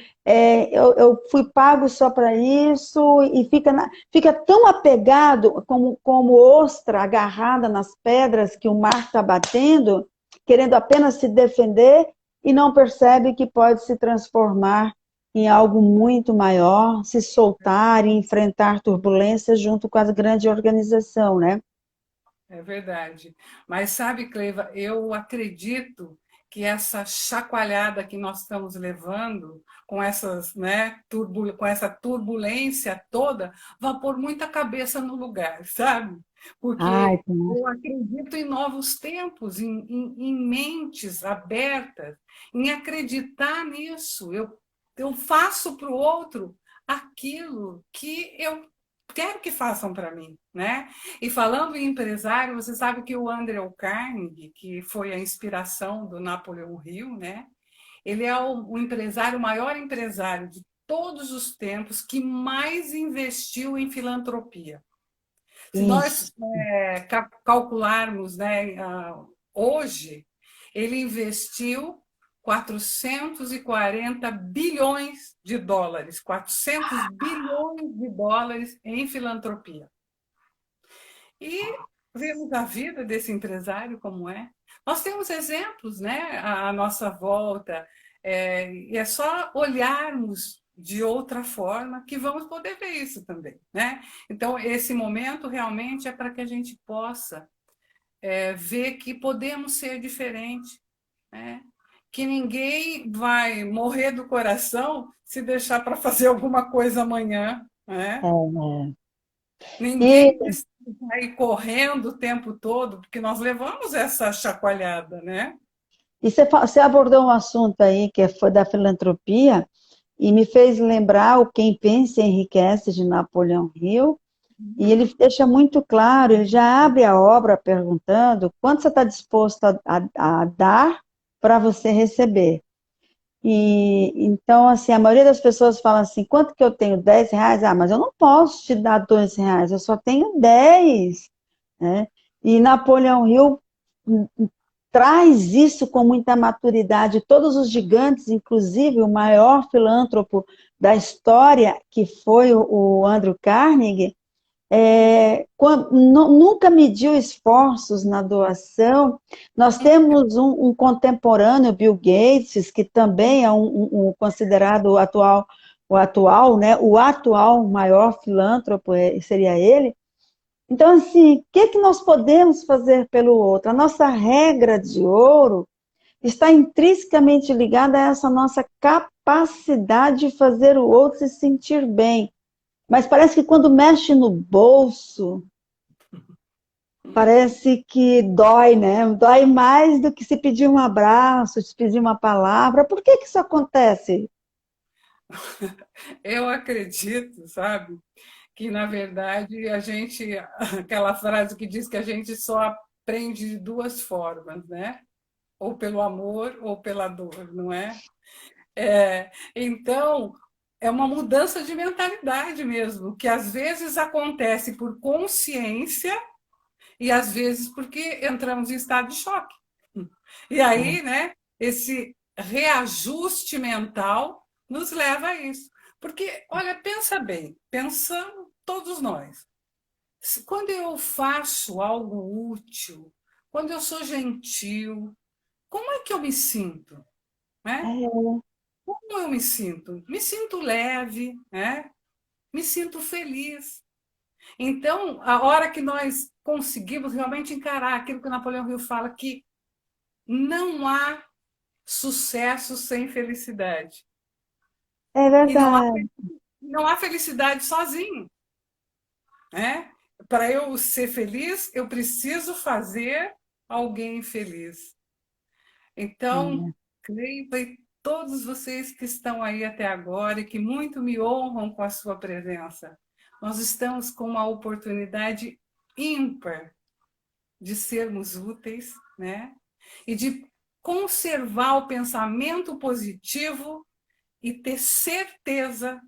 eu fui pago só para isso, e fica tão apegado como ostra agarrada nas pedras que o mar está batendo, querendo apenas se defender, e não percebe que pode se transformar em algo muito maior, se soltar e enfrentar turbulências junto com a grande organização, né? É verdade. Mas sabe, Cleiva, eu acredito que essa chacoalhada que nós estamos levando, com essas, né, com essa turbulência toda, vai pôr muita cabeça no lugar, sabe? Ai, Porque eu acredito em novos tempos, em mentes abertas, em acreditar nisso. Eu faço para o outro aquilo que eu quero que façam para mim, né? E falando em empresário, você sabe que o Andrew Carnegie, que foi a inspiração do Napoleão Hill, né? Ele é o empresário, o maior empresário de todos os tempos que mais investiu em filantropia. Se isso. nós calcularmos, né, hoje, ele investiu 440 bilhões de dólares, 400 bilhões de dólares em filantropia. E vemos a vida desse empresário como é. Nós temos exemplos, né, à nossa volta, e é só olharmos de outra forma que vamos poder ver isso também, né? Então, esse momento realmente é para que a gente possa ver que podemos ser diferentes, né? Que ninguém vai morrer do coração se deixar para fazer alguma coisa amanhã, né? É. Ninguém E, precisa ir correndo o tempo todo, porque nós levamos essa chacoalhada, né? e você abordou um assunto aí que foi da filantropia e me fez lembrar o Quem Pensa Enriquece de Napoleão Hill. E ele deixa muito claro, ele já abre a obra perguntando quanto você está disposto a dar para você receber. E então, assim, a maioria das pessoas fala assim, quanto que eu tenho? R$ 10? Ah, mas eu não posso te dar R$ 2, eu só tenho 10, né? E Napoleão Hill traz isso com muita maturidade. Todos os gigantes, inclusive o maior filântropo da história, que foi o Andrew Carnegie, nunca mediu esforços na doação. Nós temos um contemporâneo, Bill Gates, que também é considerado né, o atual maior filântropo, seria ele. Então, assim, o que nós podemos fazer pelo outro? A nossa regra de ouro está intrinsecamente ligada a essa nossa capacidade de fazer o outro se sentir bem. Mas parece que quando mexe no bolso, parece que dói, né? Dói mais do que se pedir um abraço, se pedir uma palavra. Por que isso acontece? Eu acredito, sabe, que na verdade a gente, aquela frase que diz que a gente só aprende de duas formas, né? Ou pelo amor ou pela dor, não é? Então, é uma mudança de mentalidade mesmo, que às vezes acontece por consciência e às vezes porque entramos em estado de choque. E aí, né, esse reajuste mental nos leva a isso. Porque, olha, pensa bem, pensamos todos nós. Quando eu faço algo útil, quando eu sou gentil, como é que eu me sinto? Né? Como eu me sinto? Me sinto leve, né? Me sinto feliz. Então, a hora que nós conseguimos realmente encarar aquilo que o Napoleão Hill fala, que não há sucesso sem felicidade. É E não há, verdade. não há felicidade sozinho. Né? Para eu ser feliz, eu preciso fazer alguém feliz. Então, Cleiva e todos vocês que estão aí até agora e que muito me honram com a sua presença, nós estamos com uma oportunidade ímpar de sermos úteis, né? E de conservar o pensamento positivo e ter certeza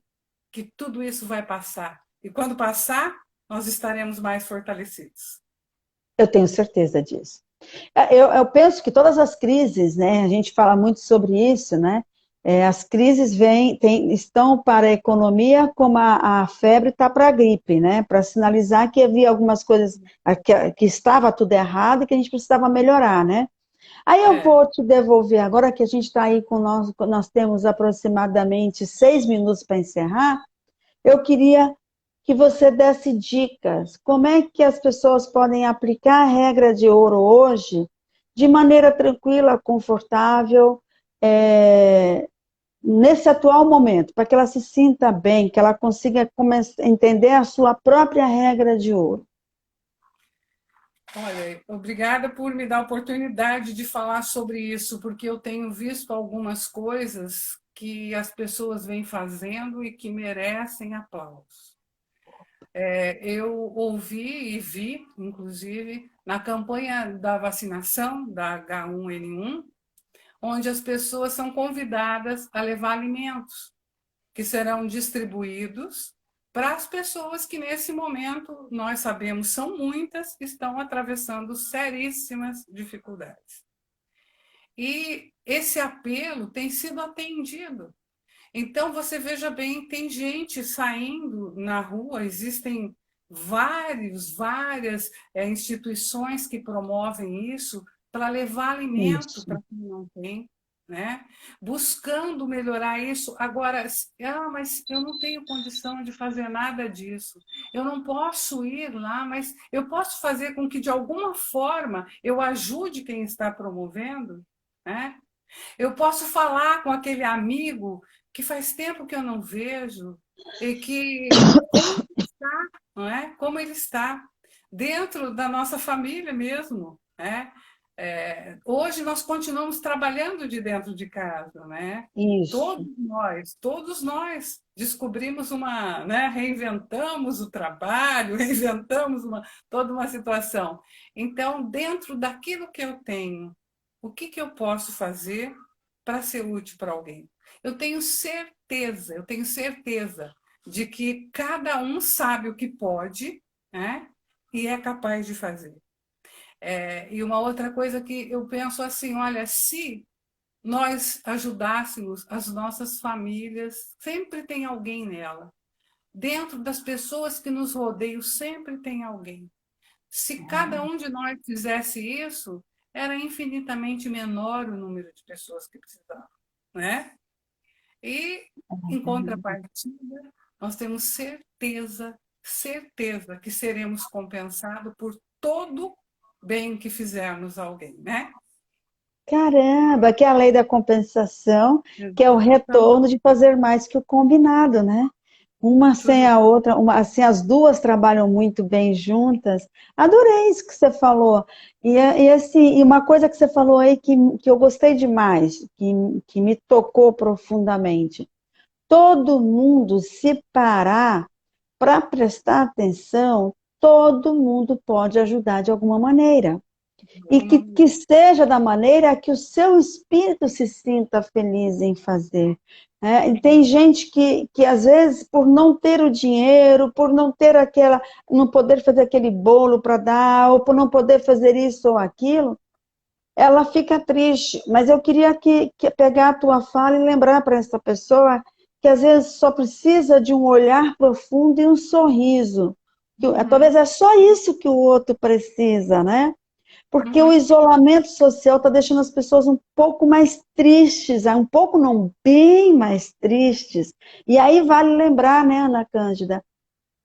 que tudo isso vai passar. E quando passar, nós estaremos mais fortalecidos. Eu tenho certeza disso. Eu penso que todas as crises, né, a gente fala muito sobre isso, né? As crises estão para a economia como a febre está para a gripe, né? Para sinalizar que havia algumas coisas que estava tudo errado e que a gente precisava melhorar, né? Aí eu vou te devolver, agora que a gente está aí nós temos aproximadamente 6 minutos para encerrar, eu queria que você desse dicas. Como é que as pessoas podem aplicar a regra de ouro hoje de maneira tranquila, confortável, nesse atual momento, para que ela se sinta bem, que ela consiga entender a sua própria regra de ouro. Olha, obrigada por me dar a oportunidade de falar sobre isso, porque eu tenho visto algumas coisas que as pessoas vêm fazendo e que merecem aplausos. Eu ouvi e vi, inclusive, na campanha da vacinação da H1N1, onde as pessoas são convidadas a levar alimentos que serão distribuídos para as pessoas que, nesse momento, nós sabemos são muitas, estão atravessando seríssimas dificuldades. E esse apelo tem sido atendido. Então, você veja bem, tem gente saindo na rua, existem várias instituições que promovem isso para levar alimento para quem não tem, né? Buscando melhorar isso. Agora, mas eu não tenho condição de fazer nada disso. Eu não posso ir lá, mas eu posso fazer com que, de alguma forma, eu ajude quem está promovendo, né? Eu posso falar com aquele amigo que faz tempo que eu não vejo e que como ele está, não é? Como ele está dentro da nossa família mesmo, né? Hoje nós continuamos trabalhando de dentro de casa, né? Isso. Todos nós descobrimos né? Reinventamos o trabalho, reinventamos toda uma situação. Então, dentro daquilo que eu tenho, o que eu posso fazer para ser útil para alguém? Eu tenho certeza de que cada um sabe o que pode, né? E é capaz de fazer. E uma outra coisa que eu penso assim, olha, se nós ajudássemos as nossas famílias, sempre tem alguém nela. Dentro das pessoas que nos rodeiam, sempre tem alguém. Se cada um de nós fizesse isso, era infinitamente menor o número de pessoas que precisavam, né? E, em contrapartida, nós temos certeza que seremos compensados por todo bem que fizermos a alguém, né? Caramba, que é a lei da compensação, que é o retorno de fazer mais que o combinado, né? Uma sem a outra, assim, as duas trabalham muito bem juntas. Adorei isso que você falou. Assim, e uma coisa que você falou aí que eu gostei demais, que me tocou profundamente. Todo mundo se parar para prestar atenção, todo mundo pode ajudar de alguma maneira. E que seja da maneira que o seu espírito se sinta feliz em fazer. E tem gente que, às vezes, por não ter o dinheiro, por não ter não poder fazer aquele bolo para dar, ou por não poder fazer isso ou aquilo, ela fica triste. Mas eu queria pegar a tua fala e lembrar para essa pessoa que, às vezes, só precisa de um olhar profundo e um sorriso. Talvez é só isso que o outro precisa, né? Porque o isolamento social está deixando as pessoas um pouco mais tristes, um pouco não, bem mais tristes. E aí vale lembrar, né, Ana Cândida,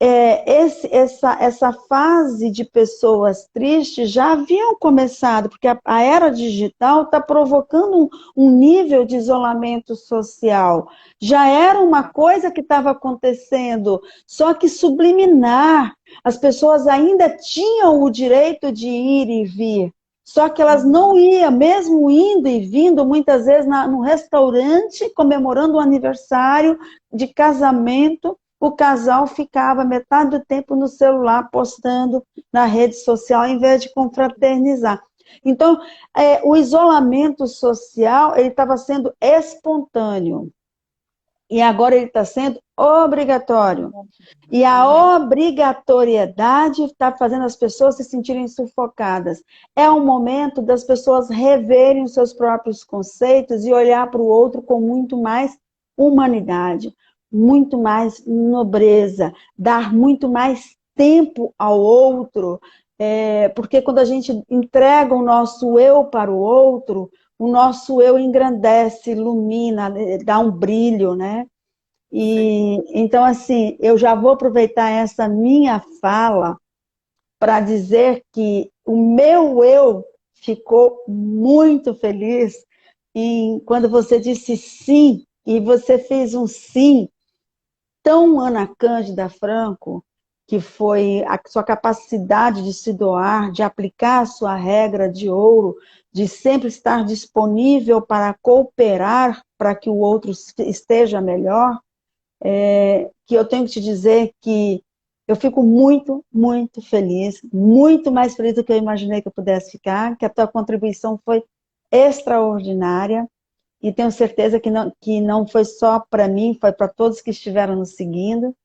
essa fase de pessoas tristes já haviam começado, porque a era digital está provocando um nível de isolamento social. Já era uma coisa que estava acontecendo, só que subliminar. As pessoas ainda tinham o direito de ir e vir, só que elas não iam, mesmo indo e vindo, muitas vezes no restaurante, comemorando o aniversário de casamento, o casal ficava metade do tempo no celular, postando na rede social, em vez de confraternizar. Então, o isolamento social, ele estava sendo espontâneo. E agora ele está sendo obrigatório. E a obrigatoriedade está fazendo as pessoas se sentirem sufocadas. É um momento das pessoas reverem os seus próprios conceitos e olhar para o outro com muito mais humanidade, muito mais nobreza, dar muito mais tempo ao outro, porque quando a gente entrega o nosso eu para o outro, o nosso eu engrandece, ilumina, dá um brilho, né? E então, assim, eu já vou aproveitar essa minha fala para dizer que o meu eu ficou muito feliz quando você disse sim, e você fez um sim tão Ana Cândida Franco, que foi a sua capacidade de se doar, de aplicar a sua regra de ouro, de sempre estar disponível para cooperar para que o outro esteja melhor, que eu tenho que te dizer que eu fico muito, muito feliz, muito mais feliz do que eu imaginei que eu pudesse ficar, que a tua contribuição foi extraordinária, e tenho certeza que não foi só para mim, foi para todos que estiveram nos seguindo.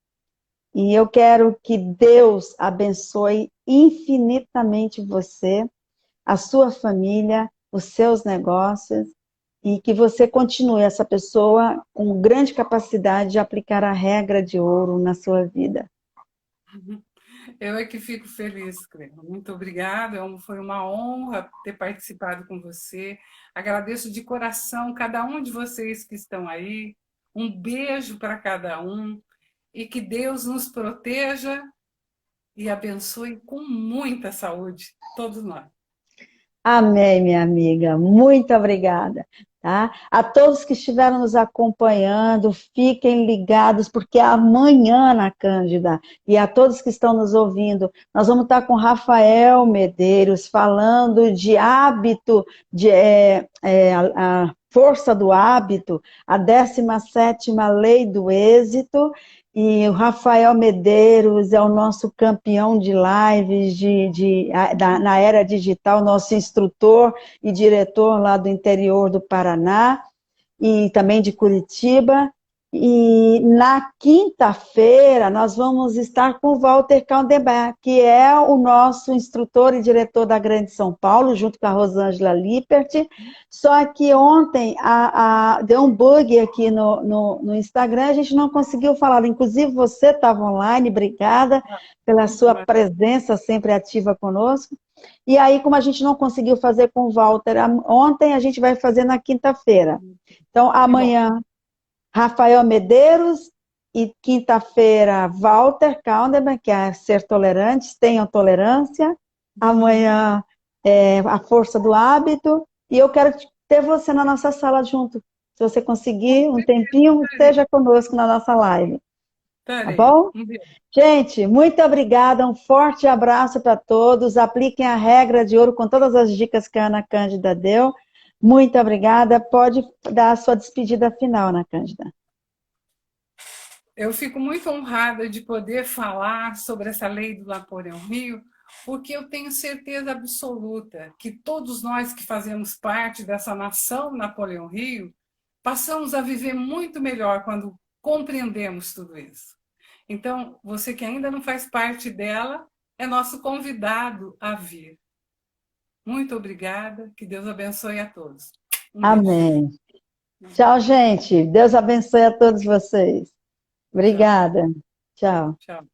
E eu quero que Deus abençoe infinitamente você, a sua família, os seus negócios, e que você continue essa pessoa com grande capacidade de aplicar a regra de ouro na sua vida. Eu é que fico feliz, Cleo. Muito obrigada. Foi uma honra ter participado com você. Agradeço de coração cada um de vocês que estão aí. Um beijo para cada um e que Deus nos proteja e abençoe com muita saúde, todos nós. Amém, minha amiga. Muito obrigada. Tá? A todos que estiveram nos acompanhando, fiquem ligados, porque amanhã, Ana Cândida, e a todos que estão nos ouvindo, nós vamos estar com Rafael Medeiros falando de hábito, a força do hábito, a 17ª lei do êxito. E o Rafael Medeiros é o nosso campeão de lives na era digital, nosso instrutor e diretor lá do interior do Paraná e também de Curitiba. E na quinta-feira nós vamos estar com o Walter Caldebar, que é o nosso instrutor e diretor da Grande São Paulo, junto com a Rosângela Lippert. Só que ontem deu um bug aqui no Instagram, a gente não conseguiu falar. Inclusive você estava online, obrigada pela sua presença sempre ativa conosco. E aí, como a gente não conseguiu fazer com o Walter ontem, a gente vai fazer na quinta-feira. Então, amanhã, Rafael Medeiros, e quinta-feira, Walter Calderman, que é Ser Tolerantes, Tenham Tolerância. Amanhã, A Força do Hábito. E eu quero ter você na nossa sala junto. Se você conseguir um tempinho, esteja conosco na nossa live. Tá bom? Gente, muito obrigada, um forte abraço para todos, apliquem a regra de ouro com todas as dicas que a Ana Cândida deu. Muito obrigada, pode dar a sua despedida final, Ana Cândida. Eu fico muito honrada de poder falar sobre essa lei do Napoleão Hill, porque eu tenho certeza absoluta que todos nós que fazemos parte dessa nação Napoleão Hill, passamos a viver muito melhor quando compreendemos tudo isso. Então, você que ainda não faz parte dela, é nosso convidado a vir. Muito obrigada, que Deus abençoe a todos. Amém. Tchau, gente. Deus abençoe a todos vocês. Obrigada. Tchau. Tchau.